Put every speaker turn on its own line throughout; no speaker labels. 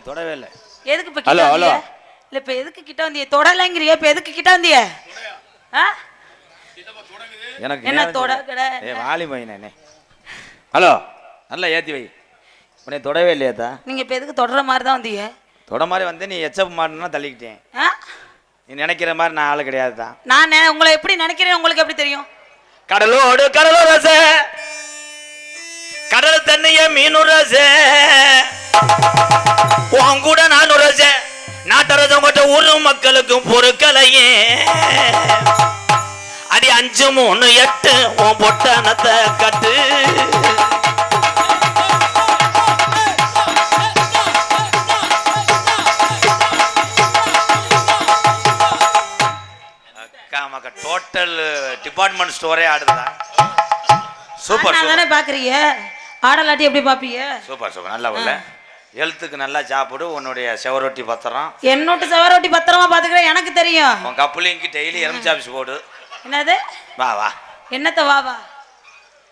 தொடவே இல்லை.
எதுக்கு இப்ப கிட்ட வந்திய? இல்ல இப்ப எதுக்கு கிட்ட வந்திய? தொடலங்கறிய இப்ப எதுக்கு கிட்ட வந்திய?
எனக்கு
என்ன தொடகட?
வாலி பையனே. ஹலோ நல்லா ஏத்தி வை. உன்னை தொடவே இல்லையாதா?
நீங்க இப்ப எதுக்கு தொடற மாதிரி தான் வந்தீங்க?
தொட மாதிரி வந்து நீ எச்சப் மாட்டனா தள்ளிக்கிட்டேன். நீ நினைக்கிற மாதிரி நான் ஆளு கிடையாதுதான்.
நான் உங்களை எப்படி நினைக்கிறேன் உங்களுக்கு எப்படி தெரியும்?
கடலோடு கடலோரச கடல் தண்ணிய மீனுரச உன் கூட நான் உரச நாட்டரசம் கொட்ட ஊரு மக்களுக்கும் பொறுக்கலையே அடி 5 3 8 உன் பொட்டனத்தை கட்டு டோட்டல் டிபார்ட்மெண்ட் ஸ்டோரே ஆடுதா? சூப்பர்.
நான் தானே பாக்குறீங்க, ஆடலாட்டி எப்படி பாப்பீங்க?
Super super. நல்லா உள்ள ஹெல்த்துக்கு நல்லா சாப்பிடு. உன்னுடைய செவரொட்டி பத்திரம்.
என்னோட செவரொட்டி பத்திரமா பாத்துக்கிறேன், எனக்கு தெரியும்.
உன் கப்புலிங்க்கு டெய்லி எலுமிச்சை சாப்பிஸ் போடு.
என்னது?
வா வா.
என்னத்த வா வா?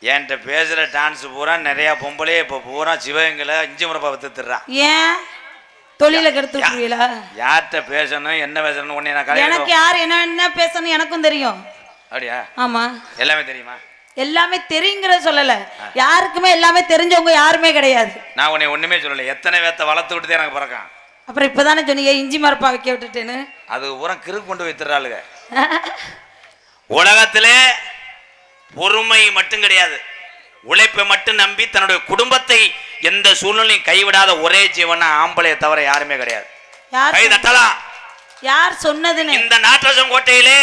என்கிட்ட பேசுற டான்ஸ் பூரா நிறைய பொம்பளே இப்போ பூரா சிவகங்களை இஞ்சி முறப்பா வித்துறான்.
ஏன் தொழில கெடுத்து விட்டுருவீங்களா?
யார்கிட்ட பேசணும் என்ன பேசணும் உன்னை நான்
எனக்கு யார் என்ன பேசணும் எனக்கும் தெரியும்.
அப்படியா?
ஆமா.
எல்லாமே தெரியுமா?
எல்லாமே தெரியுங்கிறத சொல்லல, யாருக்குமே எல்லாமே தெரிஞ்சவங்க யாருமே கிடையாது.
நான் உன்னை ஒண்ணுமே சொல்லல. எத்தனை வேத்த வளர்த்து விட்டுதான் எனக்கு பிறக்கான்.
அப்புறம் இப்பதானே சொன்னீங்க இஞ்சி மரப்பா வைக்க விட்டுட்டேன்னு.
அது பூரா கிறுக்கு கொண்டு வைத்துறாளுங்க. உலகத்திலே பொறுமை மட்டும் கிடையாது, உழைப்பை மட்டும் நம்பி தன்னுடைய குடும்பத்தை எந்த சூழ்நிலையும் கைவிடாத ஒரே ஜீவனா ஆம்பளையை தவிர யாருமே கிடையாது. கை தட்டலாம்.
யார் சொன்னதுன்னு? இந்த
நாட்டரசம் கோட்டையிலே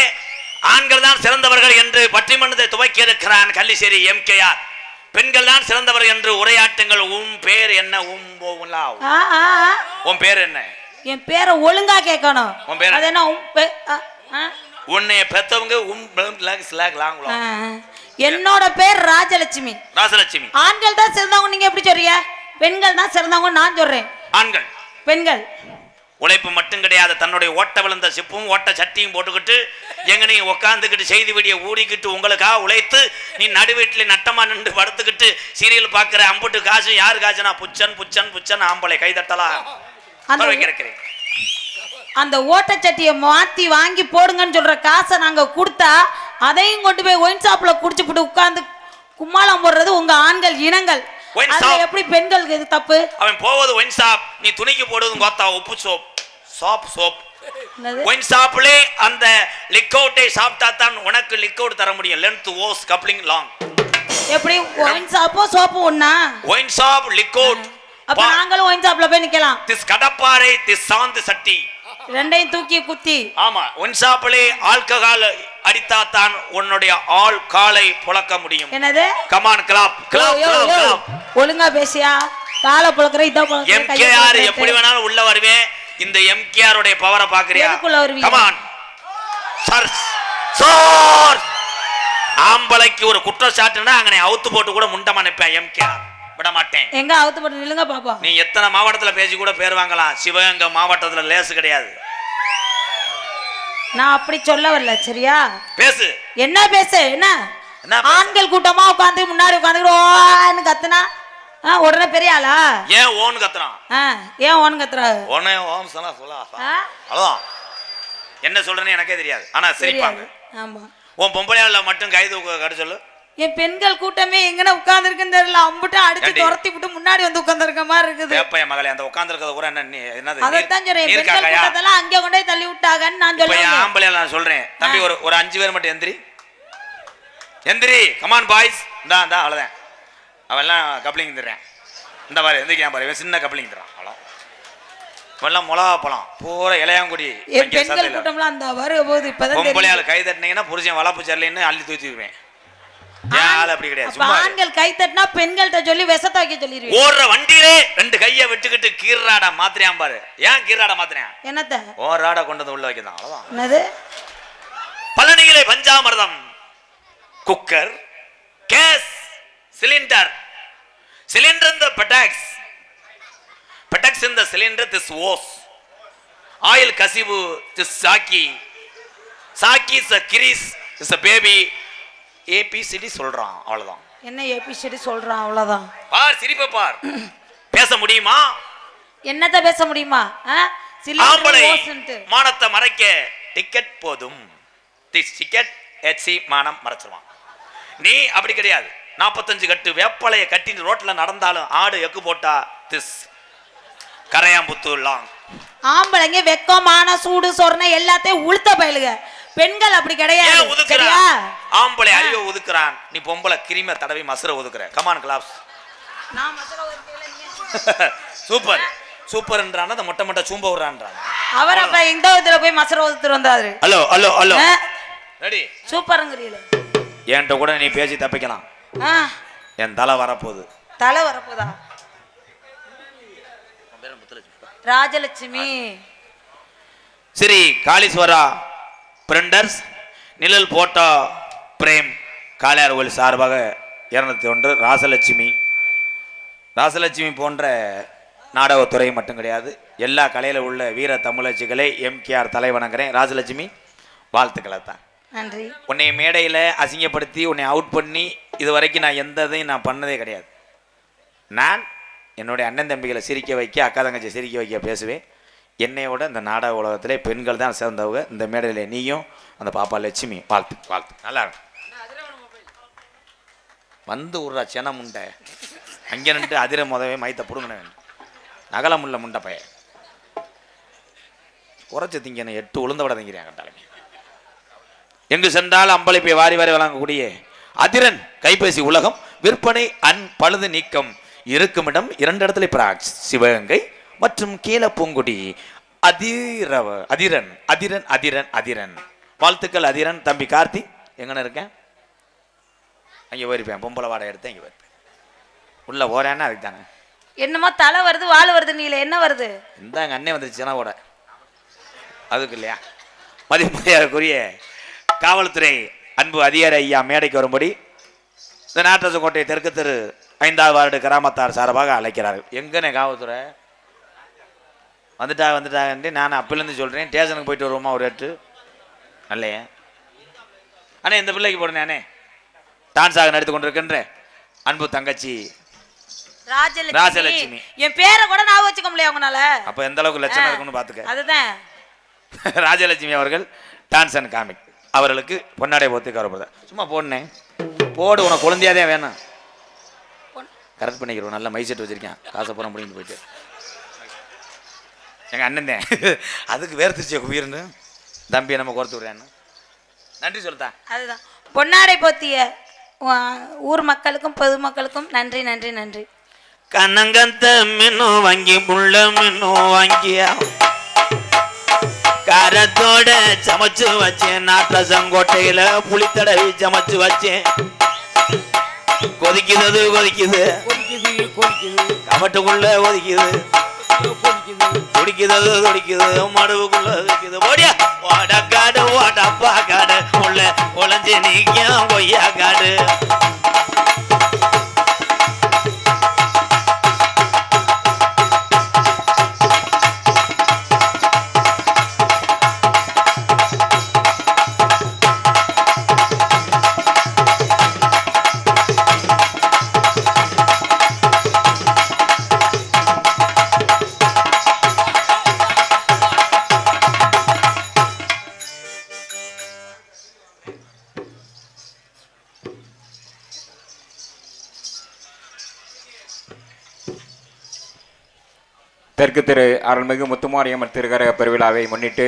ஆண்கள் தான் சிறந்தவர்கள் என்று பட்டிமன்றத்தை துவக்கி இருக்கிறான் கள்ளிசேரி எம்கேஆர். பெண்கள் தான் சிறந்தவர்கள் என்று உரையாட்டுங்கள். உன் பேர் என்ன? உன் பேர் என்ன?
என் பேரை ஒழுங்கா கேட்கணும்.
உன் பேர்
அது என்ன?
உன்னைய பெத்தவங்க
என்னோட பேர் ராஜலட்சுமி.
ராஜலட்சுமி.
ஆண்கள் தான் சிறந்தவங்க நீங்க எப்படி சொல்றீங்க? பெண்கள் தான் சிறந்தவங்க நான் சொல்றேன்.
ஆண்கள்
பெண்கள்
உழைப்பு மட்டும் கிடையாது, தன்னுடைய ஓட்ட விழுந்த சிப்பும் ஓட்ட சட்டியும் போட்டுக்கிட்டு எங்க நீ உட்காந்துக்கிட்டு செய்தி வீடியோ ஊடிக்கிட்டு உங்களுக்காக உழைத்து நீ நடு வீட்டில் நட்டமா நின்று படுத்துக்கிட்டு சீரியல் பார்க்கிற அம்புட்டு காசு யாரு காசுனா புச்சன் புச்சன் புச்சன் ஆம்பளை கை தட்டலாம்.
அந்த ஓட்டச்சட்டியை மாத்தி வாங்கி போடுங்கன்னு சொல்ற காசை நாங்க கொடுத்தா அதையும் கொண்டு போய் ஒயின் ஷாப்ல குடிச்சு போட்டு உட்கார்ந்து கும்மாளம் போடுறது உங்க ஆண்கள் இனங்கள். எப்படி பெண்களுக்கு இது தப்பு? அவன்
போவது ஒயின் ஷாப், நீ துணிக்கு போடுவது கோத்தா உப்பு சோப் சோப் சோப். ஒயின் ஷாப்லே அந்த லிக்அவுட்டை சாப்பிட்டா தான் உனக்கு லிக்அவுட் தர முடியும். லென்த் ஓஸ் கப்ளிங் லாங்.
எப்படி ஒயின் ஷாப்போ சோப்பு ஒண்ணா?
ஒயின் ஷாப் லிக்அவுட்.
அப்ப நாங்களும் ஒயின் ஷாப்ல போய் நிக்கலாம்.
திஸ் கடப்பாரை திஸ் சாந்து சட்டி
ரெண்டையும் தூக்கி குத்தி.
ஆமா, ஒயின் ஷாப்லே ஆல்கஹால் அடித்தா தான் உன்னுடைய ஆள் காலை புழக்க முடியும்.
என்னது?
Come on clap clap clap.
ஒழுங்கா பேசியா? காலை புழக்கற இத புழக்கற.
எம்கேஆர் எப்படி வேணாலும் உள்ள வருவேன். இந்த எம்கேஆர் உடைய பவரை பாக்குறியா? Come on sir sir. ஆம்பளைக்கு ஒரு குற்றச்சாட்டுனா அங்கனே அவுத்து போட்டு கூட முண்டமா நிப்பேன். எம்கேஆர் விட மாட்டேன்.
எங்க அவுத்து போட்டு நில்லுங்க பாப்பா.
நீ எத்தனை மாவட்டத்துல பேசி கூட பேர் வாங்கலாம், சிவகங்கை மாவட்டத்துல லேசு கிடையாது.
நான் அப்படி சொல்ல வரல, சரியா?
பேசு.
என்ன பேசு? என்ன ஆண்கள் கூட்டமா உட்கார்ந்து முன்னாடி உட்கார்ந்து கத்துனா உடனே பெரிய ஆளா?
ஏன் ஓன் கத்துறான்?
ஏன் ஓன் கத்துறா?
ஓனே ஓம் சொன்னா அவ்வளவுதான். என்ன சொல்றேன்னு எனக்கே தெரியாது, ஆனா சிரிப்பாங்க.
ஆமா.
உன் பொம்பளையால மட்டும் கைது கட்ட சொல்லு.
என் பெண்கள் கூட்டமே எங்கன உட்கார்ந்து இருக்குன்னு தெரியல, அம்புட்டு அடிச்சு துரத்தி விட்டு முன்னாடி வந்து உட்கார்ந்து இருக்க மாதிரி இருக்குது.
ஏப்பைய மகளே, அந்த உட்கார்ந்து இருக்கிறது கூட என்னது?
அதத்தான் சொல்றேன், பெண்கள் கூட்டத்தெல்லாம் அங்கே கொண்டே தள்ளி விட்டாங்கன்னு நான் சொல்றேன்.
இப்ப ஆம்பளையால நான் சொல்றேன், தம்பி ஒரு 5 பேர் மட்டும் எந்திரி எந்திரி. Come on boys. இந்தா இந்தா அவ்வளவுதான். அவெல்லாம் கப்ளிங் தர்றேன். இந்த பாரு எந்திரிக்காம பாரு, சின்ன கப்ளிங் தர்றான். அவ்வளோ எல்லாம் மிளகா பழம் பூரா இளையாங்குடி.
பெண்கள் கூட்டம்லாம் அந்த வர போது இப்பதான்
பொம்பளையால கை தட்டினீங்கன்னா புருஷன் வளப்பு சரியில்லைன்னு அள்ளி தூத்திடுவேன். அப்படி கிடையாது.
ஆண்கள் கை தட்டினா பெண்கள்கிட்ட சொல்லி விஷத்தை வைக்க சொல்லிடுவேன்.
ஓடுற வண்டியிலே 2 கையை விட்டுக்கிட்டு கீராடா மாத்திரையாம் பாரு. ஏன் கீராடா மாத்திரையான்?
என்னத்த
ஓராடா கொண்டு வந்து உள்ள வைக்கதான். அவ்வளவுதான்.
என்னது?
பழனியிலே பஞ்சாமிர்தம், cooker, gas, cylinder. Cylinder in the petax. Petax in the cylinder, this was. Oil kasivu, this saki. Saki is a kiris, is a baby. ABCD சொல்றான் அவ்வளவுதான்.
என்ன ABCD சொல்றான் அவ்வளவுதான்.
பார் சிரிப்பை பார். பேச முடியுமா?
என்னத பேச முடியுமா?
ஆம்பளை மானத்தை மறைக்க டிக்கெட் போதும். திஸ் டிக்கெட் HC மானம் மறைச்சிருவான். நீ அப்படி கிடையாது. 45 கட்டு வேப்பலைய கட்டி ரோட்ல நடந்தாலும் ஆடு எக்கு போட்டா திஸ் கரையாம்புத்து லாங்.
ஆம்பளைங்க வெக்கமான சூடு சொரணை எல்லாத்தையும் உளுத்த பயலுக. பெண்கள் அப்படி கிடையாது. சரியா?
ஆம்பளை அறிவை ஒதுக்குறான். நீ பொம்பளை கிரிம தடவி மசர ஒதுக்குற. Come on claps.
நான் மசர ஒதுக்கல.
சூப்பர் சூப்பர்ன்றான அந்த மொட்டை மொட்டை சூம்ப விடுறான்றான்.
அவர் அப்ப இந்த இதுல போய் மசர ஒதுத்துட்டு வந்தாரு.
ஹலோ ஹலோ ஹலோ ரெடி
சூப்பர்ங்கறீல.
என்கிட்ட கூட நீ பேசி தப்பிக்கலாம். என் தலை வரப்போகுது.
தலை வரப்போதா? ராஜலட்சுமி.
ஸ்ரீ காளீஸ்வரா பிரிண்டர்ஸ் நிழல் போட்டோ பிரேம் காளையார் கோயில் சார்பாக 201 ராசலட்சுமி. ராசலட்சுமி போன்ற நாடகத்துறை மட்டும் கிடையாது, எல்லா கலையில் உள்ள வீர தமிழச்சிகளை MKR தலைவணங்குறேன். ராஜலட்சுமி வாழ்த்துக்களை தான்.
நன்றி.
உன்னை மேடையில் அசிங்கப்படுத்தி உன்னை அவுட் பண்ணி இது வரைக்கும் நான் எந்த இதையும் நான் பண்ணதே கிடையாது. நான் என்னுடைய அண்ணன் தம்பிகளை சிரிக்க வைக்க, அக்கா தங்கச்சி சிரிக்க வைக்க பேசுவேன். என்னையோட இந்த நாடக உலகத்திலே பெண்கள் தான் சேர்ந்தவங்க. இந்த மேடையில் நீயும் அந்த பாப்பா லட்சுமி வாழ்த்து வாழ்த்து. நல்லா இருக்கும். வந்து விட்றா சென முண்டை அங்கே நின்று அதிர முதவே மைத்த பிடுங்கின வேண்டும். நகலமுள்ள முண்டை பைய குறைச்சி திங்கன்னு 8 உளுந்த விட திங்கிறேன் கட்டாளமே. எங்கு சென்றால் அம்பளிப்பை வாரி வாரி வழங்கக்கூடிய அதிரன் கைபேசி உலகம் விற்பனை பழுது நீக்கம் இருக்குமிடம் 2 இடத்துல பிராக்ஸ் சிவகங்கை மற்றும் கீழப்பூங்குடி. அதிரன் அதிரன் அதிரன் அதிரன் வாழ்த்துக்கள் அதிரன். தம்பி கார்த்தி எங்கன்னு இருக்கேன்? அங்கே போயிருப்பேன். பொம்பளை வாடகை எடுத்தேன். இங்கே போயிருப்பேன். உள்ள போறேன்னா அதுக்கு தானே.
என்னமோ தலை வருது வால் வருது. நீல என்ன வருது?
இந்த எங்கள் அண்ணன் வந்துருச்சுன்னா கூட அதுக்கு இல்லையா? மதிமரியாதைக்குரிய காவல்துறை அன்பு அதிகாரி ஐயா மேடைக்கு வரும்படி இந்த நாட்டரசு தெற்கு தெரு 5வது வார்டு கிராமத்தார் சார்பாக அழைக்கிறார்கள். எங்கண்ணே காவல்துறை வந்துட்டாங்கன்ட்டு நான் அப்பிலேருந்து சொல்கிறேன். ஸ்டேஷனுக்கு போயிட்டு வருவோமா ஒரு எட்டு நல்லையே அண்ணே. இந்த பிள்ளைக்கு போடுனே அண்ணே. டான்ஸாக நடித்து கொண்டிருக்கின்ற அன்பு தங்கச்சி ராஜலட்சுமி.
என் பேரை கூட நான் வச்சுக்க முடியாது அவங்களால.
அப்போ எந்த அளவுக்கு லட்சணம் இருக்குன்னு பார்த்துக்க.
அதுதான்
ராஜலட்சுமி அவர்கள் டான்ஸ் அண்ட் காமிக் அவர்களுக்கு பொன்னாடை போத்து கவரப்படுது. சும்மா போடுனேன் போடு. உனக்கு குழந்தையாதே வேணும். கரெக்ட் பண்ணிக்கிறோம். நல்லா மை செட் வச்சிருக்கேன். காசை பூரா முடிஞ்சு போயிட்டு எங்கள் அண்ணன் தான் அதுக்கு வேர்த்துச்சு உயிர்னு தம்பியை நம்ம குறைத்து விடுறேன்னு நன்றி சொல்லிட்டா.
அதுதான் பொன்னாடை போத்திய ஊர் மக்களுக்கும் பொதுமக்களுக்கும் நன்றி நன்றி நன்றி.
கண்ணங்கந்த மின்னும் வாங்கி முள்ள மின்னும் வாங்கியா காரத்தோட சமைச்சு வச்சேன். நாட்டசங்கோட்டையில புளித்தடவி சமைச்சு வச்சேன். கொதிக்குது கொதிக்குது கபட்டுக்குள்ள கொதிக்குது துடிக்குது துடிக்குது மடுவுக்குள்ள துடிக்குது. ஓடியா ஓட காடு ஓடப்பா காடு உள்ள உழைஞ்சி நீக்கும் கொய்யா காடு.
தெற்கு திரு அருள்மிகு முத்துமாரியம்மன் திருக்கரக பெருவிழாவை முன்னிட்டு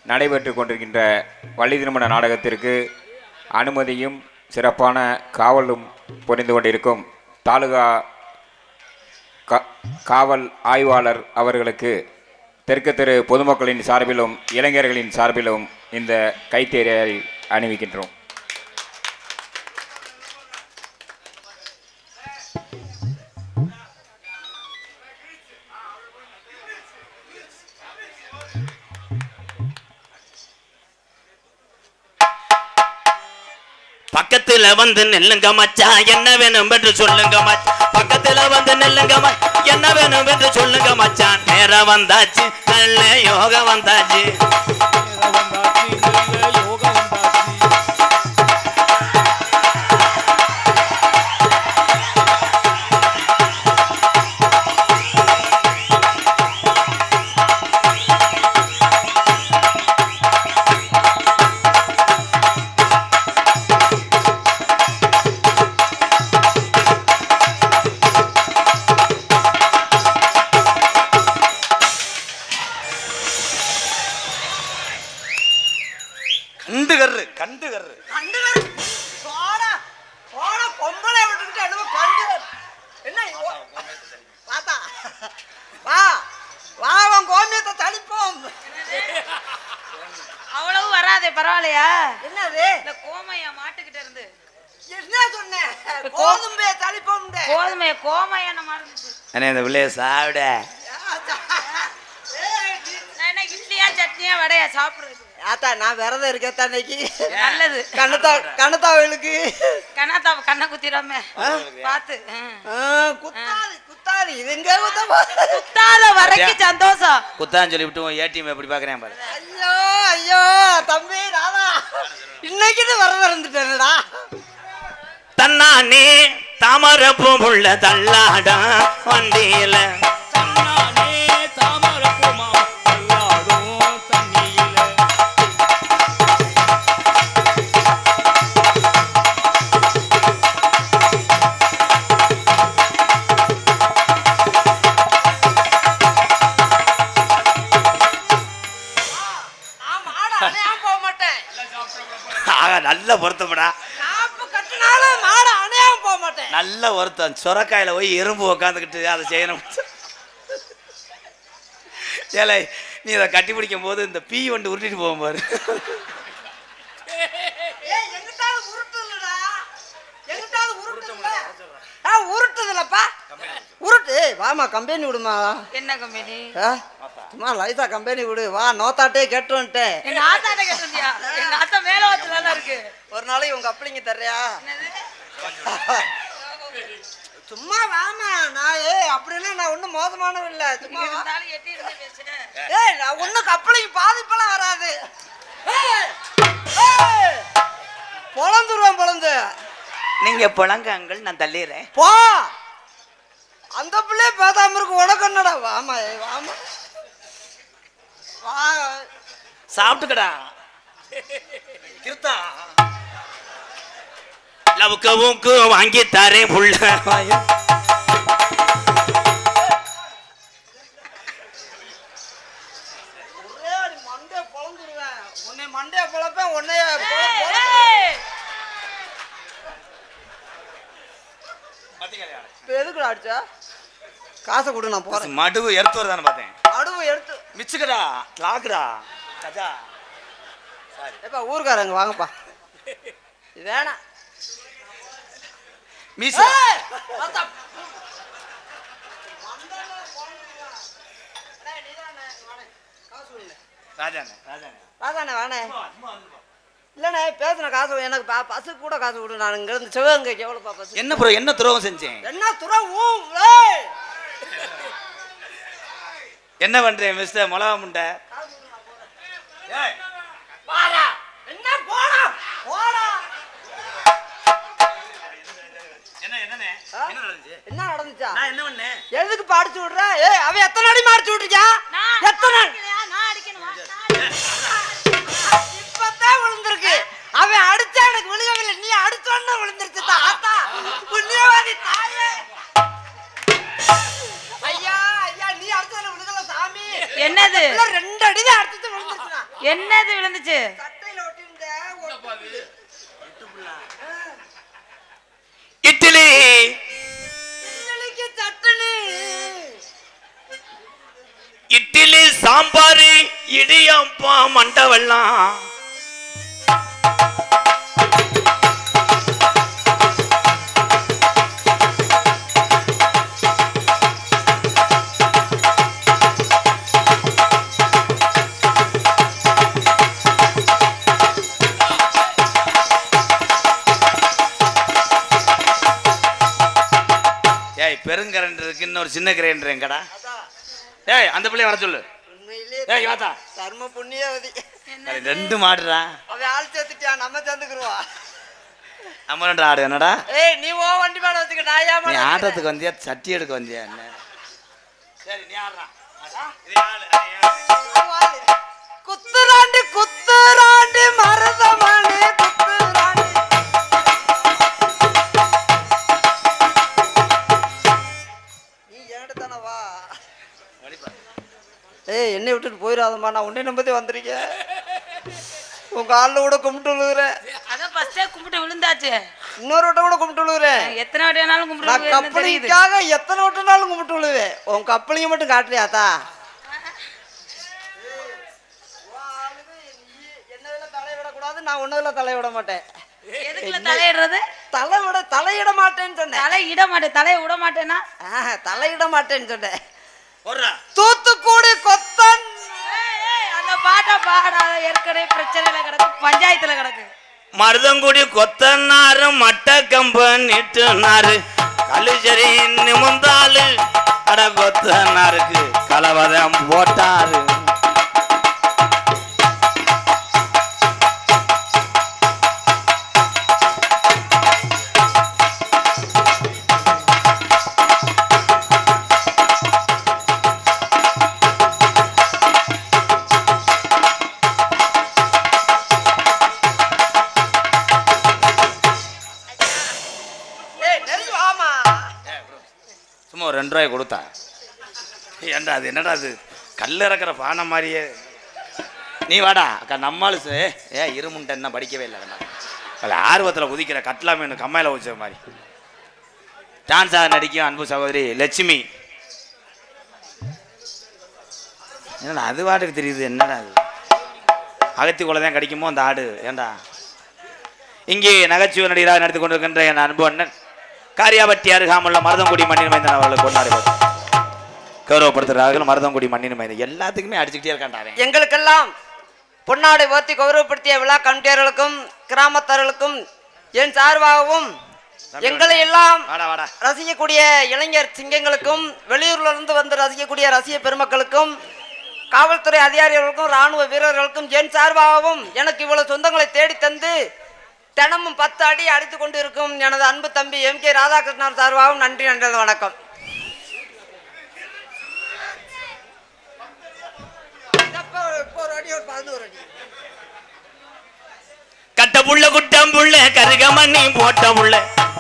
நடைபெற்று கொண்டிருக்கின்ற வள்ளி திருமண நாடகத்திற்கு அனுமதியும் சிறப்பான காவலும் புரிந்து கொண்டிருக்கும் தாலுகா காவல் ஆய்வாளர் அவர்களுக்கு தெற்கு திரு பொதுமக்களின் சார்பிலும் இளைஞர்களின் சார்பிலும் இந்த கைத்தேரை அணிவிக்கின்றோம்.
பக்கத்துல வந்து நெல்லுங்க மச்சான் என்ன வேணும் என்று சொல்லுங்க மச்சான் பக்கத்துல வந்து நெல்லுங்க என்ன வேணும் என்று சொல்லுங்க மச்சான் நேரம் வந்தாச்சு நல்ல யோகம் வந்தாச்சு
அவ்வளவு வராதே பரவாயில்லையா
என்னது
இந்த கோமையா மாட்டுக்கிட்ட இருந்து
என்ன சொன்னேன் கோதுமையை தளிப்போம்
கோதுமைய கோமையான மாடுச்சு
அண்ணே இந்த பிள்ளைய சாப்பிட
என்ன இட்லியா சட்னியா வடையா சாப்பிடுறது
ஆத்தா நான் விரதம் இருக்கேன் அன்னைக்கு
நல்லது
கண்ணத்தாவளுக்கு
கண்ணை குத்திராம பாத்து
குத்தாது குத்தாது இது எங்க
குத்தாத வரைக்கும் சந்தோஷம்
குத்தான்னு சொல்லிவிட்டு ஏடிஎம் எப்படி பாக்குறேன் பாரு
ஐயோ ஐயோ தம்பி ராதா இன்னைக்கு விரதம் இருந்துட்டேன்டா
தன்னானே தாமரப்பூ உள்ள தள்ளாடா வண்டியில நல்ல பொருத்தப்படா நல்ல ஒருத்தன் சொரக்காயில போய் எறும்பு உக்காந்துக்கிட்டு அதை செய்யணும் ஏலே நீ அதை கட்டி பிடிக்கும் போது இந்த பீ வந்து உருட்டிட்டு போகும் பாரு
உருட்டுதுலப்பா உருட்டு வாமா கம்பெனி விடுமா
என்ன கம்பெனி
சும்மா லைசா கம்பெனி விடு வா நோத்தாட்டே கேட்டு வந்துட்டேன்
எங்க ஆத்தாட்ட கேட்டியா எங்க ஆத்தா மேல வச்சுல இருக்கு
ஒரு நாளைக்கு உங்க அப்படிங்க தர்றியா சும்மா வாமா நான் அப்படிலாம் நான் ஒன்றும் மோசமானவன் இல்லை சும்மா நான் ஒன்றும் கப்பலிங்க பாதிப்பெல்லாம் வராது பொழந்துருவேன் பொழந்து
நீங்க பொழங்காங்கள் நான் தள்ளிடுறேன்
போ அந்த பிள்ளைய பேசாம இருக்கு உனக்கு என்னடா வாமா வாமா வா
சாப்பிட்டுக்கடா கிருத்தா லவுக்கு வாங்கி தரேன் புள்ள
மண்டே பொழந்துருவேன் உன்னை மண்டே பொழப்பேன் உன்னைய எதுக்குடா அடிச்சா காசை கொடு நான் போறேன்
மடுவு எடுத்து வரதானே பார்த்தேன்
மடுவு எடுத்து
மிச்சுக்கடா லாக்குடா கஜா
எப்பா ஊருக்காரங்க வாங்கப்பா இது வேணாம்
மீசா ராஜானே ராஜானே
ராஜானே வானே இல்லண்ணே பேசுன காசு எனக்கு பசு கூட காசு கொடு நான் இங்க இருந்து சிவகங்கைக்கு எவ்வளோப்பா பசு
என்ன ப்ரோ என்ன துரோகம் செஞ்சேன்
என்ன துறவும்
என்ன பண்றேன் மிஸ்டர் மொளகா முண்டை
என்ன போடா போடா என்ன நடந்துச்சா
என்ன பண்ணேன்
எதுக்கு பாடிச்சு விடுற அவன் எத்தனை அடி மாடிச்சு விட்டுருக்கா எத்தனை இப்பதான் விழுந்திருக்கு அவன் அடிச்சா எனக்கு விழுகவில்லை நீ அடிச்சோன்னு விழுந்துருச்சு தாத்தா புண்ணியவாதி தாயே ஐயா ஐயா நீ அடிச்சதுல விழுகல சாமி
என்னது
2 அடிதான் அடிச்சு விழுந்துருச்சுனா
என்னது விழுந்துச்சு
சட்டையில ஒட்டிருந்த
இட்லி
இட்லிக்கு சட்னி
இட்லி சாம்பார் இடியப்பா மண்டவெல்லாம் ஏய் பெருங்கரண்ட் இருக்கு, இன்னொரு சின்ன கிரைண்டர் எங்கடா? ஏய் அந்த பிள்ளைய வர சொல்லு. ஏய் வாத்தா
தர்ம புண்ணியவதி.
ரெண்டு மாடுறா.
அவன் ஆள் சேர்த்துட்டான், நம்ம சேர்ந்துக்குருவா.
நம்ம ரெண்டு ஆடு என்னடா?
ஏய் நீ ஓ வண்டி மேல வச்சுக்க, நான் ஏன்
நீ
மேல
ஆட்டத்துக்கு வந்தியா சட்டி எடுக்க வந்தியா என்ன? சரி நீ ஆடுறா.
குத்துராண்டி குத்துராண்டி மருதமணி குத்துராண்டி. நீ ஏடுதானே வா. ஏய் என்னை விட்டுட்டு போயிடாதம்மா, நான் உன்னை நம்பி வந்திருக்கேன். உங்க ஆள்ல கூட கும்பிட்டு விழுகிறேன்.
அதான் ஃபர்ஸ்டே கும்பிட்டு விழுந்தாச்சு.
இன்னொரு வட்டம் கூட கும்பிட்டு விழுகிறேன்.
எத்தனை வாட்டி வேணாலும் கும்பிட்டு
நான்
விழுவேன்னு தெரியுது.
கப்பலிங்காக எத்தனை வட்டம்னாலும் கும்பிட்டு விழுவேன். உன் கப்பலிங்க மட்டும் காட்டுறியாத்தா? என்னதுல தலையிடக்கூடாது, நான் ஒன்னதுல தலையிட மாட்டேன்.
எதுக்குல தலையிடுறது?
தலையிட மாட்டேன்னு சொன்னேன்.
தலையிட மாட்டேன், தலையை விட மாட்டேன்னா?
தலையிட மாட்டேன்னு சொன்னேன்.
போடுறா.
தூத்துக்குடி கொத்தன்.
அந்த பாட்டை பாடாத, ஏற்கனவே பிரச்சனையில கிடக்கு, பஞ்சாயத்துல கிடக்கு.
மருதங்குடி கொத்தனாரு மட்ட கம்பன் நீட்டுனாரு கலுச்சரி நிமிந்தாலு அட கொத்தனாருக்கு கலவதம் போட்டாரு. சும்மா ஒரு 2 ரூபாய் கொடுத்தா ஏன்டா அது என்னடா அது கல் இறக்குற பானை மாதிரியே. நீ வாடா அக்கா நம்மாலு இருமுண்டை என்ன படிக்கவே இல்லை. அதில் ஆர்வத்தில் குதிக்கிற கட்லா மீன் கம்மையில் வச்ச மாதிரி டான்ஸாக நடிக்கும் அன்பு சகோதரி லட்சுமி. என்னடா அது வாட்டுக்கு தெரியுது, என்னடா அது அகத்திக்குள்ள தான் கிடைக்குமோ அந்த ஆடு. ஏண்டா இங்கே நகைச்சுவை நடிகராக நடத்தி கொண்டிருக்கின்ற என் அன்பு அண்ணன் காரியாபட்டி அருகாமுள்ள மருதங்குடி மண்ணின் மைந்தன் அவர்களுக்கு கொண்டாடி கௌரவப்படுத்துகிறார்கள். மருதங்குடி மண்ணின் மைந்தன் எல்லாத்துக்குமே அடிச்சுக்கிட்டே இருக்காண்டாவே.
எங்களுக்கெல்லாம் பொன்னாடை ஓத்தி கௌரவப்படுத்திய விழா கமிட்டியர்களுக்கும் கிராமத்தார்களுக்கும் என் சார்பாகவும் எங்களை எல்லாம் ரசிக்கக்கூடிய இளைஞர் சிங்கங்களுக்கும் வெளியூர்ல இருந்து வந்து ரசிக்கக்கூடிய ரசிக பெருமக்களுக்கும் காவல்துறை அதிகாரிகளுக்கும் ராணுவ வீரர்களுக்கும் என் சார்பாகவும் எனக்கு இவ்வளவு சொந்தங்களை தேடி தந்து தினமும் 10 அடி அடித்து கொண்டு இருக்கும் எனது அன்பு தம்பி MK ராதாகிருஷ்ணன் சார்பாகவும் நன்றி நன்றி வணக்கம்.
கட்ட புள்ள குட்டம் புள்ள கருகமணி போட்ட புள்ள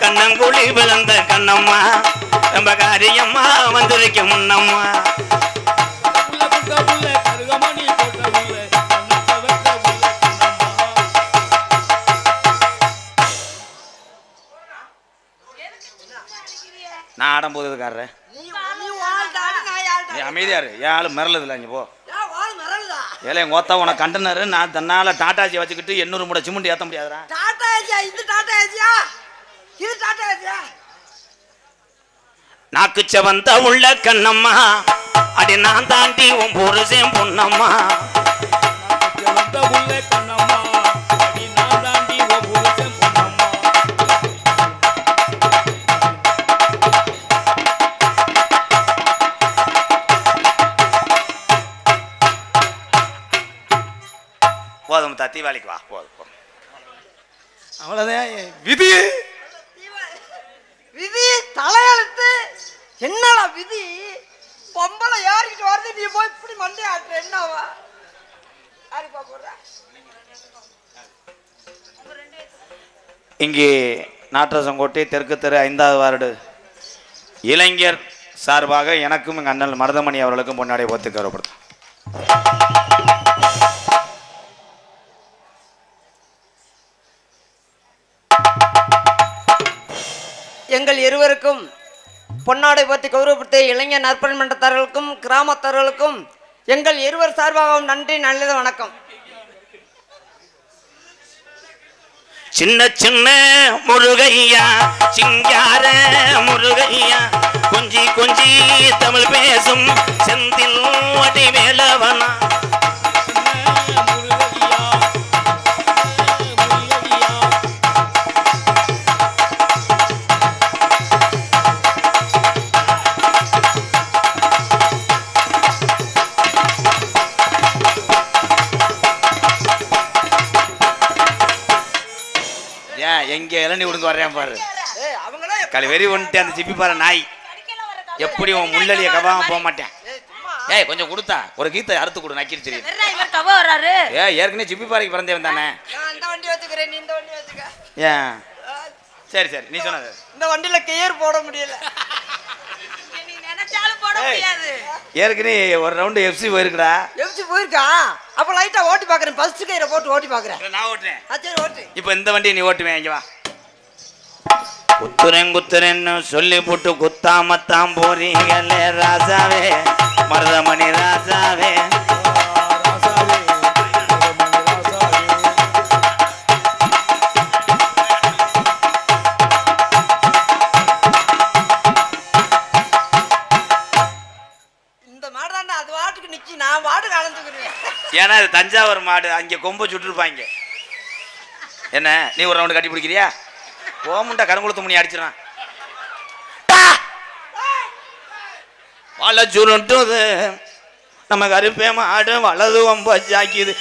கண்ணங்குழி விழுந்த கண்ணம்மா ரொம்ப காரியம்மா வந்திருக்க முன்னம்மா. நான் ஆடம் போதுக்காரரு அமைதியாரு ஏழு மிரளதுல இங்க போ. ஏலே எங்க ஓத்தா உனக்கு கண்டனரு நான் தன்னால டாட்டாஜி வச்சுக்கிட்டு 800 மூட சிமெண்ட் ஏத்த முடியாதுடா. நாக்கு செவந்த உள்ள கண்ணம்மா அடி நான் தாண்டி உன் புருஷன் பொன்னம்மா. போதும் தத்தி வேலைக்கு வா போதும். அவ்வளவுதான் விதி.
விதி தலையெழுத்து. என்னடா விதி? பொம்பளை யாருக்கிட்டு வருது, நீ போய் இப்படி மண்டே ஆட்டு என்னவா?
இங்கே நாட்டரசங்கோட்டை தெற்கு தெரு 5வது வார்டு இளைஞர் சார்பாக எனக்கும் எங்கள் அண்ணன் மருதமணி அவர்களுக்கும் பொன்னாடை போத்து கௌரவப்படுத்தும்.
எங்கள் இருவருக்கும் பொன்னாடை போத்தி கௌரவப்படுத்திய இளைஞர் நற்பணி மன்றத்தார்களுக்கும் கிராமத்தார்களுக்கும் எங்கள் இருவர் சார்பாகவும் நன்றி நல்லது வணக்கம்.
சின்ன சின்ன முருகையா சிங்கார முருகையா கொஞ்சி கொஞ்சி தமிழ் பேசும் செந்தில் வடி வேலவனா. வர்றேன் பாரு. களி வெறி ஒன்ட்டு அந்த சிப்பி பாரு நாய். எப்படி உன் முள்ளலிய கவாம போக மாட்டேன். ஏய் கொஞ்சம் கொடுத்தா ஒரு கீத்தை அறுத்து கொடு நக்கிட்டு தெரியும். ஏற்கனவே சிப்பி பாறைக்கு பிறந்தவன் தானே. ஏன் சரி சரி நீ சொன்னது.
இந்த வண்டியில கியர் போட முடியல.
ஏற்கனவே ஒரு ரவுண்டு எஃப்சி போயிருக்குடா.
எஃப்சி போயிருக்கா? அப்ப லைட்டா ஓட்டி பாக்குறேன். ஃபர்ஸ்ட் கயிறை போட்டு ஓட்டி பாக்குறேன்.
நான் ஓட்டுறேன்.
சரி ஓட்டு.
இப்போ இந்த வண்டியை நீ ஓட்டுவேன். இங்க வா. குத்துறேன் குத்துறேன்னு சொல்லி போட்டு குத்தாமத்தான் போறீங்களே ராசாவே மருதமணி ராசாவே. ஏன்னா இது தஞ்சாவூர் மாடு. அங்கே கொம்பை சுட்டுருப்பாங்க. என்ன நீ ஒரு ரவுண்டு கட்டி பிடிக்கிறியா? ஓமுண்டா கருங்குளத்து மணி அடிச்சிடான். வள சுருட்டுது நம்ம கருப்பே மாடு வலது ஒம்ப ஜாக்கிது.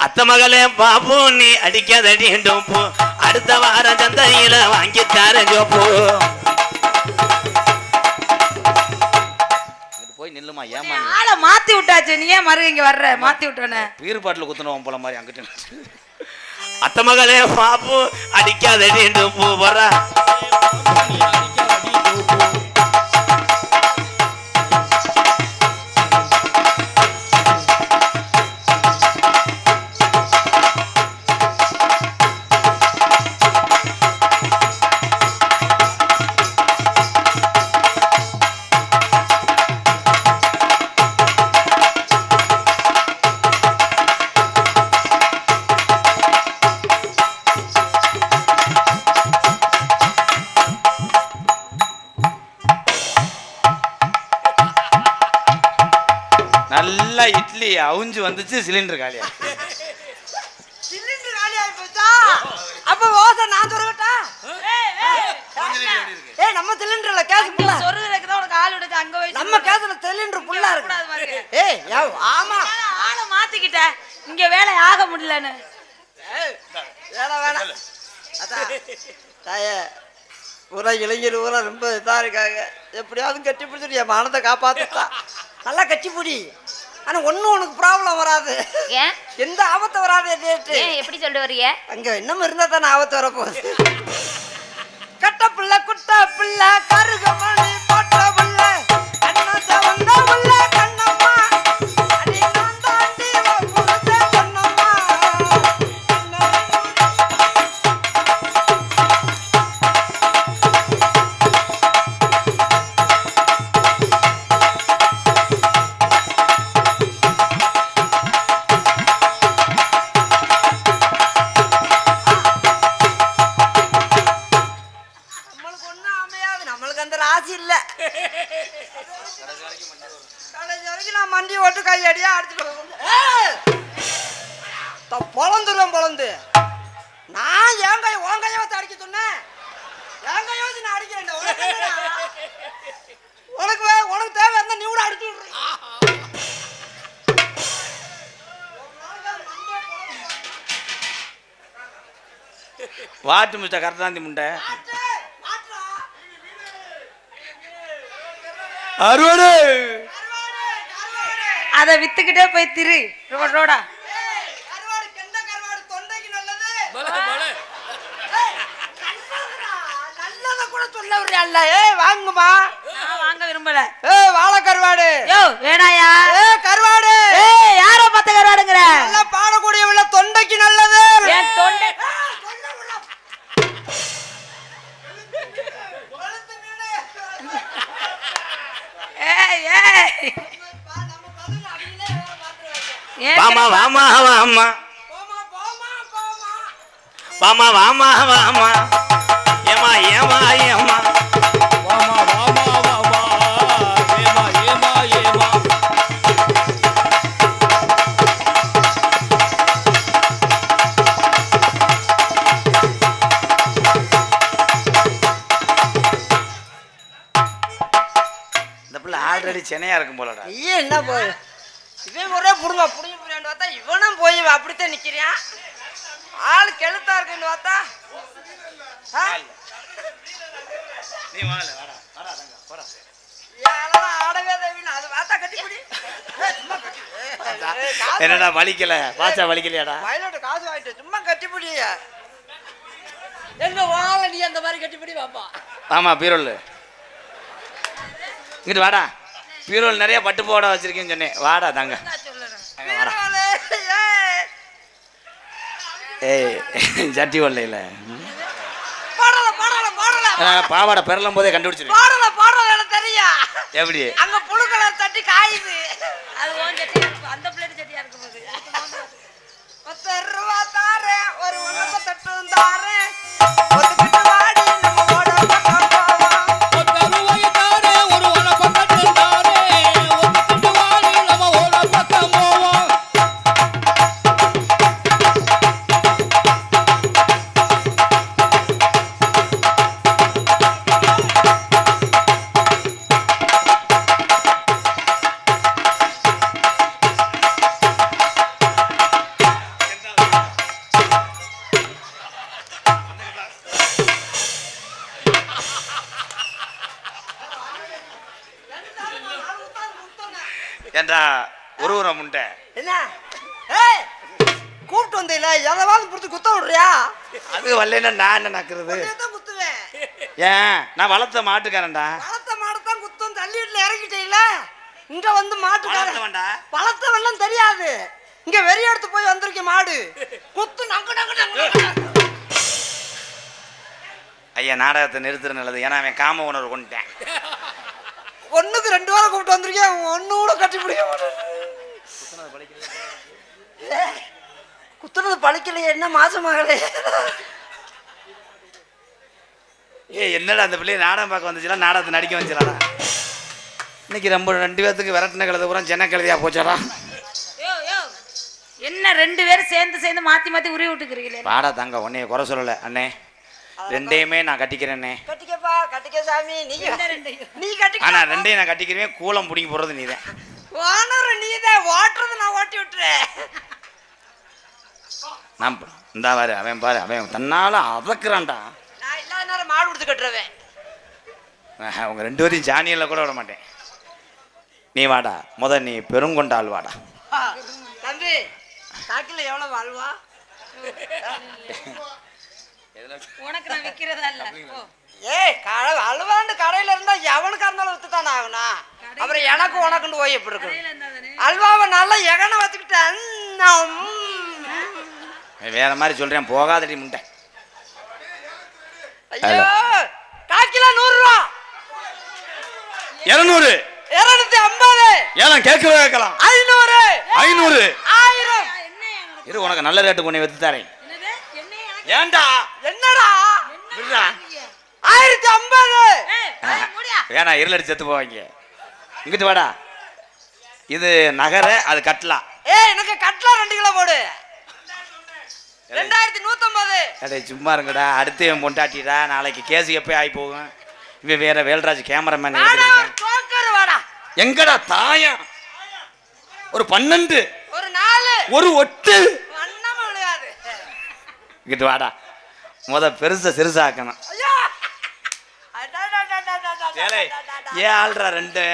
அத்த மகளே பாபு நீ அடிக்காதடி டோப்பு அடுத்த வாரம் சந்தையில வாங்கி தார ஜோப்பு. போய் நில்லுமா. ஏமா
ஆளை மாத்தி விட்டாச்சு. நீ ஏன் மறு இங்க வர்ற? மாத்தி விட்டோனே
பீர் பாட்டில் குத்துனோம் போல மாதிரி அங்கிட்டு. அத்த மகளே பாபு அடிக்காதடி டோப்பு வர்றா. நல்லா இட்லி அவுஞ்சு வந்துச்சு. சிலிண்டர் காலியா.
சிலிண்டர் காலியா போச்சா? அப்ப ஓசை நான் சொரகட்டா? ஏய் நம்ம சிலிண்டர்ல கேஸ் புள்ள
சொருகிறதுக்கு தான் உனக்கு ஆள் விடுச்சு. அங்க போய்
நம்ம கேஸ்ல சிலிண்டர் புல்லா இருக்கு. ஏய் ஆமா
ஆளை மாத்திக்கிட்ட. இங்க வேலை ஆக முடியலன்னு.
வேலை வேணாம். அதான் தாயே பூரா இளைஞர் பூரா ரொம்ப இதா இருக்காங்க. எப்படியாவது கட்டி பிடிச்சிட்டு என் மானத்தை காப்பாத்துட்டா. நல்லா கட்சி பிடி. ஆனா ஒன்னும் உனக்கு ப்ராப்ளம் வராது.
ஏன்
எந்த ஆபத்து வராது.
எப்படி சொல்லிட்டு வர்றீங்க?
அங்க இன்னும் இருந்தா தானே ஆபத்து வரப்போகுது. கட்ட பிள்ளை குட்ட பிள்ளை கருகமணி போட்ட பிள்ளை கண்ணத்தை வந்த பிள்ளை கண்ணம்மா அடி நான் தாண்டி புரிச்ச கண்ணம்மா. ராசி இல்ல. கடைசி வரைக்கும் நான் மண்டி ஓட்டு கையடியா அடிச்சுட்டு பொழந்துருவேன். பொழந்து நான் என் கை உன் கையை வச்சு அடிக்க சொன்னேன். என் கையை வச்சு நான் அடிக்கிறேன். உனக்கு தேவை இருந்தா நீ கூட அடிச்சு விடுறேன்.
வாட்டு மிஸ்டர் கரதாந்தி முண்டை அறுவடை.
அதை வித்துக்கிட்டே போய் திரு ரோடா.
நல்லத கூட சொல்ல விடுறா. வாங்குமா?
வாங்க விரும்பல.
வாழை கருவாடு.
வேணாயா?
கருவாடு.
யார பார்த்த கருவாடுங்கிற?
நல்லா பாடக்கூடிய உள்ள தொண்டைக்கு நல்லது.
என் தொண்டை
வாமா வாமா வாமா வாமா வாமா வாமா ஏமா ஏமா ஏமா வாமா வாமா வாமா ஏமா ஏமா ஏமா. இந்த பிள்ளை ஆல்ரெடி சென்னையா இருக்கும் போலடா.
என்ன போய் இதே ஒரே புடுங்க புடுங்க பார்த்தா இவனும் போய் அப்படித்தான் நிக்கிறான். ஆளு கெழுத்தா இருக்குன்னு பார்த்தா
நீ வாடா வாடா தங்க போடா.
ஆடவே தேவையில்லை. அது பார்த்தா கட்டிப்பிடி.
என்னடா வலிக்கல பாச்சா வலிக்கலையாடா?
வயலோட காசு வாங்கிட்டு சும்மா கட்டிப்பிடி. எங்க வாழ நீ அந்த மாதிரி கட்டிப்பிடி பாப்பா.
ஆமா பீரோல் இங்கிட்டு வாடா. பீரோல் நிறைய பட்டு போட வச்சிருக்கேன்னு சொன்னேன். வாடா தாங்க. ஏய் சட்டி ஒல்லையில பாவாடை பெறலும் போதே கண்டுபிடிச்சிரு.
தெரியா
எப்படி
அங்க புழுக்களை தட்டி காயுது. அது அந்த பிளேட் சட்டியா இருக்கு. 10 ரூபா தாரே ஒரு உணவை தட்டு தாரே ஒத்துக்கிட்டு வாடி நம்ம ஓட பக்கம் போவோம்.
10 ரூபாய் தாரே ஒரு உணவை தட்டு தாரே ஒத்துக்கிட்டு வாடி நம்ம ஓட பக்கம் போவோம்.
ஏண்டா ஒரு முண்டை
என்ன ஏய் கூப்பிட்டு வந்தீல எதவாது புடிச்சு குத்த விடுறியா?
அது வரலன்னா நான் என்ன நக்குறது?
தான் குத்துவேன்.
ஏன் நான் வளர்த்த மாட்டுக்காரன்டா.
பழத்த மாடத்தான் குத்தம் தள்ளி வீட்டுல இறங்கிட்டீல. இங்க வந்து மாட்டுக்காரன்
வளர்த்தவன்டா.
பழத்தவெல்லாம் தெரியாது. இங்க வெறி எடுத்து போய் வந்திருக்க மாடு குத்து நங்கு நங்கு நங்கு.
ஐயா நாடகத்தை நிறுத்துற நல்லது. ஏன்னா அவன் காம உணர்வு கொண்டுட்டேன்.
ஒண்ணுக்கு 2 வாரம் கூப்பிட்டு வந்திருக்கேன். ஒண்ணு கூட கட்டி பிடிக்க மாட்டேன். குத்துறது பழிக்கலையே. என்ன மாசமாகலே?
என்னடா அந்த பிள்ளைய நாடகம் பார்க்க வந்துச்சுலாம் நாடகத்தை நடிக்க வந்துச்சுடா. இன்னைக்கு ரொம்ப 2 பேத்துக்கு விரட்டின கழுத பூரா ஜன கழுதியா போச்சாடா.
என்ன 2 பேரும் சேர்ந்து மாத்தி மாத்தி உருவி விட்டுக்கிறீங்களே.
வாடா தாங்க உன்னைய குறை சொல்லல அண்ணே. 2யுமே நான் கட்டிக்கிறேன்னே.
கட்டிக்கப்பா கட்டிக்க சாமி. நீ கட்டிக்க.
ஆனா 2யும் நான் கட்டிக்கிறேன். கூலம் பிடிங்கி போடுறது நீதான்.
ஓனர் நீதான். ஓட்டுறது நான் ஓட்டி விட்டுறேன்.
நான் இந்தா பாரு அவன் பாரு அவன் தன்னால அதக்குறான்டா.
நான் இல்லாத நேரம் மாடு கொடுத்து கட்டுறவேன்.
அவங்க 2 பேரையும் ஜானியில் கூட விட மாட்டேன். நீ வாடா நீ பெருங்கொண்டாள் வாடா.
தம்பி சாக்கில எவ்வளவு வாழ்வா?
உனக்கு நான் விக்கிறதா இல்ல.
ஏய் அல்வாண்டு கடையில இருந்தா எவனுக்கா இருந்தாலும் வித்துத்தானே ஆகுனா. அப்புறம் எனக்கு உனக்குண்டு போய் எப்படி இருக்கு? அல்வாவை நல்லா எகனை வச்சுக்கிட்டேன்.
வேற மாதிரி சொல்றேன் போகாதடி முண்டை.
ஐயோ காக்கிலா 100 ரூபா.
200
250
ஏன் கேட்கவே கேட்கலாம்.
500
500
1000.
இரு உனக்கு நல்ல ரேட்டு கொண்டு வித்து தரேன். ஏன்டா
என்னடா
விடுடா.
1050.
வேணா இருளடி செத்து போவாங்க. இங்கிட்டு வாடா. இது நகர அது கட்டலாம்.
ஏய் எனக்கு கட்லா 2 கிலோ போடு. 2150.
அடே சும்மா இருங்கடா. அடுத்து இவன் பொண்டாட்டிடா. நாளைக்கு கேஸ் எப்போ ஆகி போகும். இவன் வேற வேல்ராஜ் கேமராமேன்
வாடா.
எங்கடா தாயம்? ஒரு 12
ஒரு 4
ஒரு ஒட்டு
அண்ணாம விளையாது.
இங்கிட்டு வாடா. பெருசா சிறுசாக்கணும்.
ஐயா
ஏன் ஆள்றா 2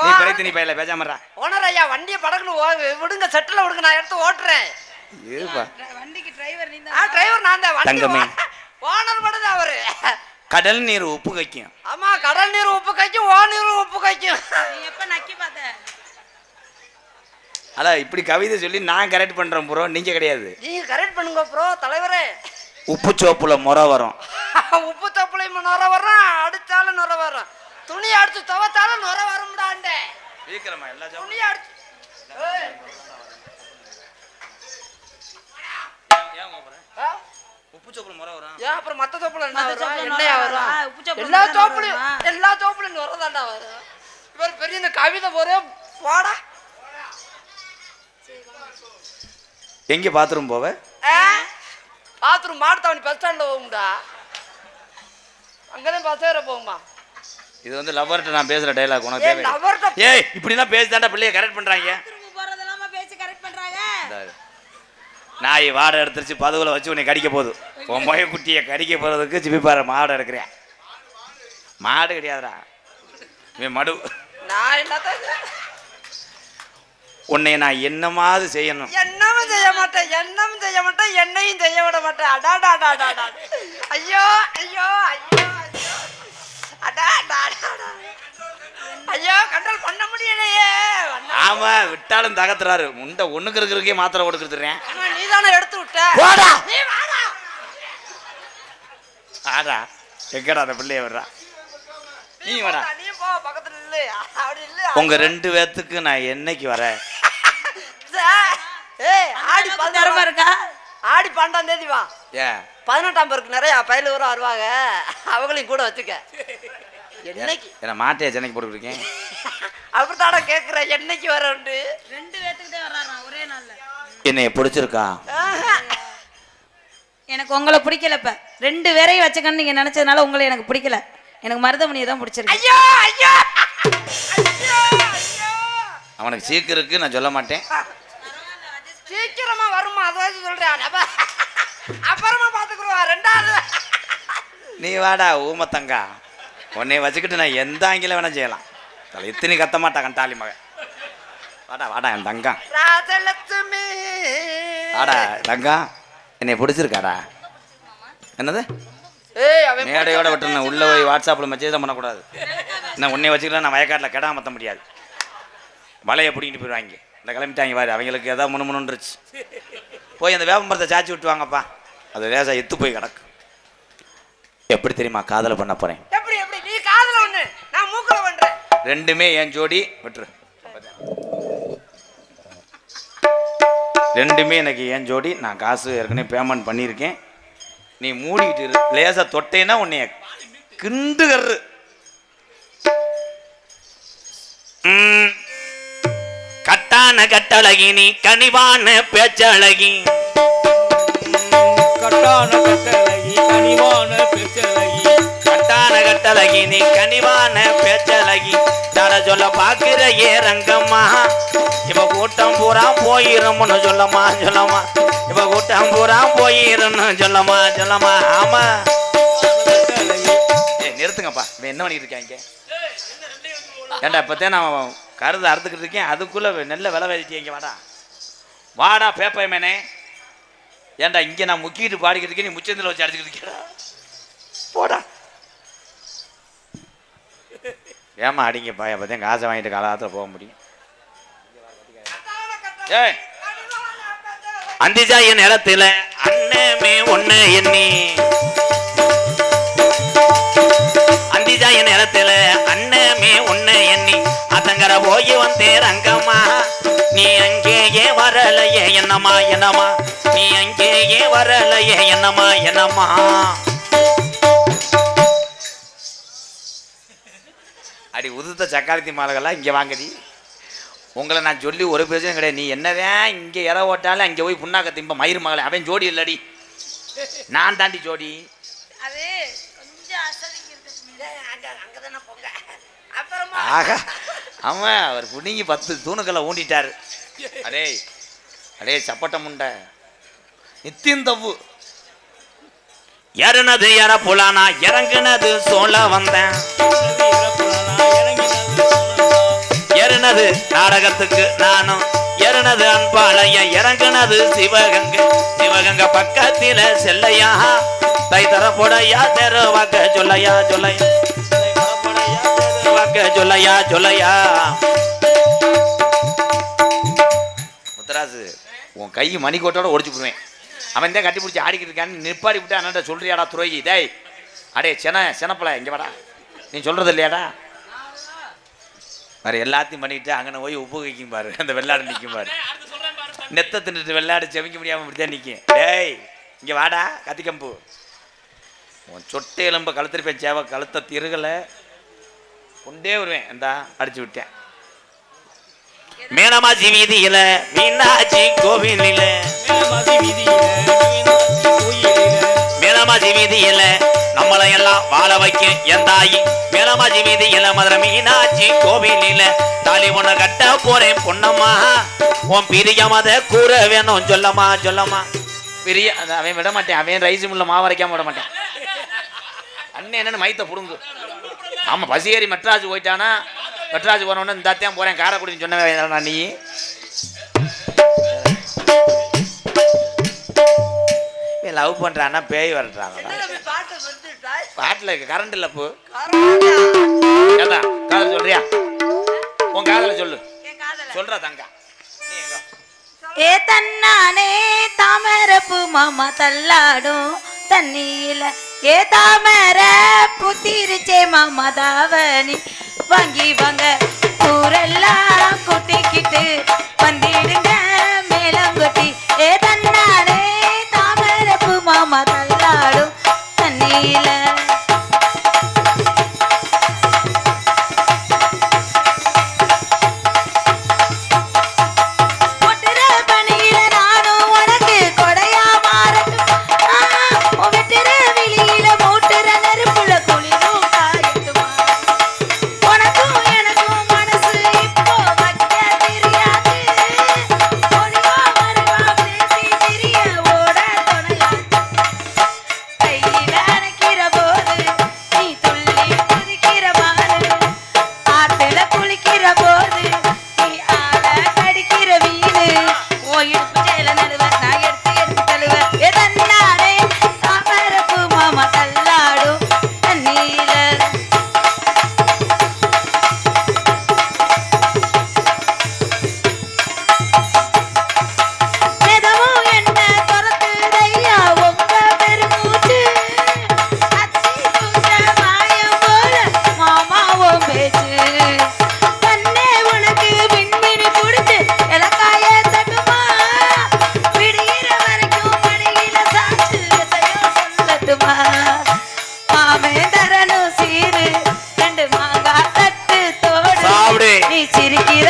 நீ பிரைத்து நீ பையில பேசாமறா.
ஓனர் ஐயா வண்டியை படக்குன்னு விடுங்க. செட்டில் விடுங்க. நான் எடுத்து ஓட்டுறேன்.
வண்டிக்கு டிரைவர் நீ
தான். டிரைவர் நான் தான்.
தங்கமே
ஓனர் மட்டும் தான் அவரு.
கடல் நீர் உப்பு கைக்கும்.
ஆமா கடல் நீர் உப்பு கைக்கும். ஓ நீர் உப்பு கைக்கும்.
நீ எப்ப நக்கி பார்த்த?
அட இப்படி கவிதை சொல்லி நான் கரெக்ட் பண்றேன் ப்ரோ. நீங்க கிடையாது.
நீங்க கரெக்ட் பண்ணுங்க ப்ரோ. தலைவரே
உப்பு சோப்புல முறை வரும்.
உப்பு சோப்புலையும் நுர வரும். அடிச்சாலும் நுர வரும். துணி அடிச்சு துவைச்சாலும் நுர வரும்டாண்டே.
வீக்கிறமா எல்லா
துணி அடிச்சு
உப்பு சோப்புல முறை வரும்.
ஏன் அப்புறம் மத்த சோப்புல என்ன வரும்?
சோப்புல
என்னையா
நுரை
வரும்?
வரும். உப்பு சோப்புல
எல்லா
நுரை
சோப்புலையும்
வருமா?
எல்லா சோப்புலையும் நுர தாண்டா வரும். இவர் பெரிய இந்த கவிதை போறே வாடா.
எங்க பாத்ரூம் போவ?
பாத்ரூம் மாட்டுத்தாவணி பஸ் ஸ்டாண்ட்ல போகும்டா. அங்கதான் பஸ் ஏற போகுமா?
இது வந்து லவர்ட்ட நான் பேசுற டயலாக் உனக்கு
ஏய்
தேவை.
லவர்ட்ட
ஏய் இப்படி எல்லாம் பேசிதாண்டா பிள்ளைய கரெக்ட் பண்றாங்க.
போறதெல்லாம் பேசி கரெக்ட் பண்றாங்க.
நாய் வாடை எடுத்துருச்சு பதுவில் வச்சு உன்னை கடிக்க போகுது. உன் மொய குட்டியை கடிக்க போகிறதுக்கு சிப்பிப்பாரு மாடை எடுக்கிறேன். மாடு கிடையாதுடா இவன் மடு.
நான் என்னதான்
உன்னை நான் என்னமாவது செய்யணும்.
என்னமும் செய்ய மாட்டேன், என்னமும் செய்ய மாட்டேன், என்னையும் செய்ய விட மாட்டேன். அடாடாடாடா ஐயோ ஐயோ ஐயோ ஐயோ அடாடாடா ஐயோ கண்ட்ரோல் பண்ண முடியலையே.
ஆமா விட்டாலும் தகத்துறாரு. முண்டை ஒண்ணுக்கு இருக்கிறதுக்கே மாத்திரை கொடுத்துறேன்.
நீ தானே எடுத்து விட்ட.
போடா
நீ வாடா.
ஆடா எங்கடா அந்த பிள்ளைய வர்றா. நீ வாடா.
நீ போ பக்கத்துல இல்ல. அப்படி இல்ல.
உங்க 2 பேத்துக்கு நான் என்னைக்கு வரேன்?
ஏய் ஆடி
12 இருக்கா?
ஆடி 12ஆம் தேதி வா.
ஏ
18ஆம் பேருக்கு நிறைய பயில ஊரா வருவாங்க. அவங்களையும் கூட வச்சுக்க. என்னைக்கு
என்ன மாட்டையை சென்னைக்கு போட்டுருக்கேன்.
அப்படித்தாட கேக்குறேன். என்னைக்கு வரண்டு
2 பேத்துக்கிட்டே வர்றாராம் ஒரே நாள்ல.
என்னைய பிடிச்சிருக்கா?
எனக்கு உங்களை பிடிக்கல. இப்ப 2 பேரையும் வச்சுக்கன்னு நீங்க நினைச்சதுனால உங்களை எனக்கு பிடிக்கல. எனக்கு மருதமணியை தான் பிடிச்சிருக்கு.
ஐயோ ஐயோ ஐயோ ஐயோ
அவனுக்கு சீக்கிரம் இருக்கு நான் சொல்ல மாட்டேன்.
சீக்கிரமா வருமா அதாவது சொல்றேன். அப்புறமா பாத்துக்குறோம். 2வது
நீ வாடா ஊமத்தங்கா. உன்னை வச்சுக்கிட்டு நான் எந்த ஆங்கில வேணா செய்யலாம். இத்தனை கத்த மாட்டா கண்டாளி மகன். வாடா வாடா என் தங்கா.
ராஜலட்சுமி
வாடா தங்கா. என்னை பிடிச்சிருக்காடா? என்னது
ஏய் அவன்
மேடையோட விட்டுருந்தேன். உள்ள போய் வாட்ஸ்அப்பில் மெசேஜ் தான் பண்ணக்கூடாது. நான் உன்னை வச்சுக்கிட்டா நான் வயக்காட்டில் கெடா மற்ற முடியாது. வலையை பிடிக்கிட்டு போயிடுவாங்க. இந்த கிளம்பிட்டாங்க பாரு. அவங்களுக்கு எதாவது முணுமுணுன்றுச்சு. போய் அந்த வேப்பமரத்தை சாச்சி விட்டுவாங்கப்பா. அது லேசா எத்து போய் கிடக்கு. எப்படி தெரியுமா காதலை பண்ண போறேன்?
எப்படி எப்படி நீ காதுல ஒண்ணு நான் மூக்குல பண்றேன்.
2மே என் ஜோடி. விட்டுரு. 2மே எனக்கு என் ஜோடி. நான் காசு ஏற்கனவே பேமெண்ட் பண்ணியிருக்கேன். நீ மூடிக்கிட்டு இரு. லேசா தொட்டேன்னா உன்னைய கிண்டுகரு. கட்டான கட்டழகி நீ கனிவான பேச்சழகி.
கட்டான கட்டழகி கனிவான பேச்சழகி.
கட்டான கட்டழகி நீ கனிவான பேச்சழகி. தர சொல்ல பாக்குற ஏ ரங்கம்மா. இப்ப கூட்டம் பூரா போயிரும்னு சொல்லமா சொல்லமா. இப்ப கூட்டம் பூரா போயிருன்னு சொல்லமா சொல்லமா. ஆமா நிறுத்துங்கப்பா. இவன் என்ன பண்ணிட்டு இருக்காங்க? ஏண்டா இப்பத்தே நான் கருது அறுத்துக்கிட்டு இருக்கேன். அதுக்குள்ள நல்ல விலை வேதிட்டீங்க. வாடா வாடா பேப்பயமேனே. ஏண்டா இங்கே நான் முக்கிட்டு பாடிக்கிட்டு இருக்கேன். நீ முச்சந்தில் வச்சு அடிச்சுக்கிட்டு இருக்கா. போடா ஏமா அடிங்கப்பா. அப்பதான் காசை வாங்கிட்டு காலத்தில் போக முடியும். ஏய் அந்திஜாய நேரத்தில் அண்ணமே ஒண்ணு எண்ணி. அந்திஜாய நேரத்தில் அண்ணமே ஒண்ணு எண்ணி. அதங்கர போய் வந்தே ரங்கம்மா. நீ அங்கேயே வரலையே என்னம்மா என்னம்மா. நீ அங்கேயே வரலையே என்னம்மா என்னம்மா. அடி உதுத்த சக்காலத்தி மாலைகள்லாம் இங்கே வாங்கடி. உங்களை நான் சொல்லி ஒரு பிரச்சனை கிடையாது. நீ என்னதான் இங்கே இற ஓட்டாலும் அங்கே போய் புண்ணாக்க திம்ப மயிர் மகளை. அவன் ஜோடி இல்லடி, நான் தாண்டி ஜோடி.
அது கொஞ்சம் அசதிக்கு இருக்கு.
அங்கதானே போங்க. அப்புறமா
ஆகா அவன் அவர் புனிங்கி 10 தூணுக்களை ஊண்டிட்டாரு. அடே அடே சப்பட்ட முண்டை நித்தியம் தவ்வு. ஏறுனது எற புலானா இறங்குனது சோழ வந்தேன். ஏறுனது நாடகத்துக்கு நானும். ஏறுனது அன்பாளைய இறங்குனது சிவகங்கை. சிவகங்கை பக்கத்தில செல்லையா. தை தரப்போடையா தெருவாக்க சொல்லையா சொல்லையா. வாக்க சொல்லையா சொல்லையா. முத்தராசு உன் கை மணிக்கோட்டோட ஒடிச்சு போடுவேன். அவன் தான் கட்டி பிடிச்சி ஆடிக்கிட்டு இருக்கான்னு நிப்பாடி விட்டு அண்ணா சொல்றியாடா துரோகி. டேய் அடே செனப்பல இங்கே வாடா. நீ சொல்றது இல்லையாடா? வேறு எல்லாத்தையும் பண்ணிட்டு அங்கே போய் உப்பு வைக்கும் பாரு. அந்த வெள்ளாடு நிற்கும் பாரு. நெத்தை தின்னுட்டு வெள்ளாடு செவிக்க முடியாமல் இப்படிதான் நிற்கும். டேய் இங்கே வாடா கத்திக்கம்பு. உன் சொட்டை எலும்பை கழுத்திருப்பேன். சேவை கழுத்தை திருகலை கொண்டே வருவேன். இந்தா அடிச்சு விட்டேன். மேனமாச்சி வீதியில மீனாட்சி கோவிலில. மேனமாச்சி வீதியில நம்மளை எல்லாம் வாழ வைக்கும் என் தாயி மேலமாஜி மீது இளமதுர மீனாட்சி கோவிலில தாலி பொண்ண கட்ட போறேன் பொண்ணம்மா உன் பிரியமத கூற வேணும் சொல்லம்மா சொல்லம்மா பிரிய அவன் விட மாட்டேன் அவன் ரைஸ் முள்ள மாவரைக்காம விட மாட்டேன் அண்ணன் என்னன்னு மைத்த புடுங்கு ஆமா பசியேறி மெட்ராஸ் போயிட்டானா மெட்ராஸ் போனோன்னு இந்த தான் போறேன் காரைக்குடின்னு சொன்ன நீ லவ் பண்றான்னா பேய் வரட்டாங்கடா பாட்டுல கரண்ட் இல்ல போ காதல் சொல்றியா உன் காதல சொல்லு சொல்றா தங்கா
ஏ தன்னானே தாமரப்பு மாமா தள்ளாடும் தண்ணியில ஏ தாமர புத்திருச்சே மாமா தாவணி வாங்கி வாங்க ஊரெல்லாம் கூட்டிக்கிட்டு வந்திடுங்க மேலங்கொட்டி ஏ தன்னானே தாமரப்பு மாமா தள்ளாடும் தண்ணியில சிரிக்கிற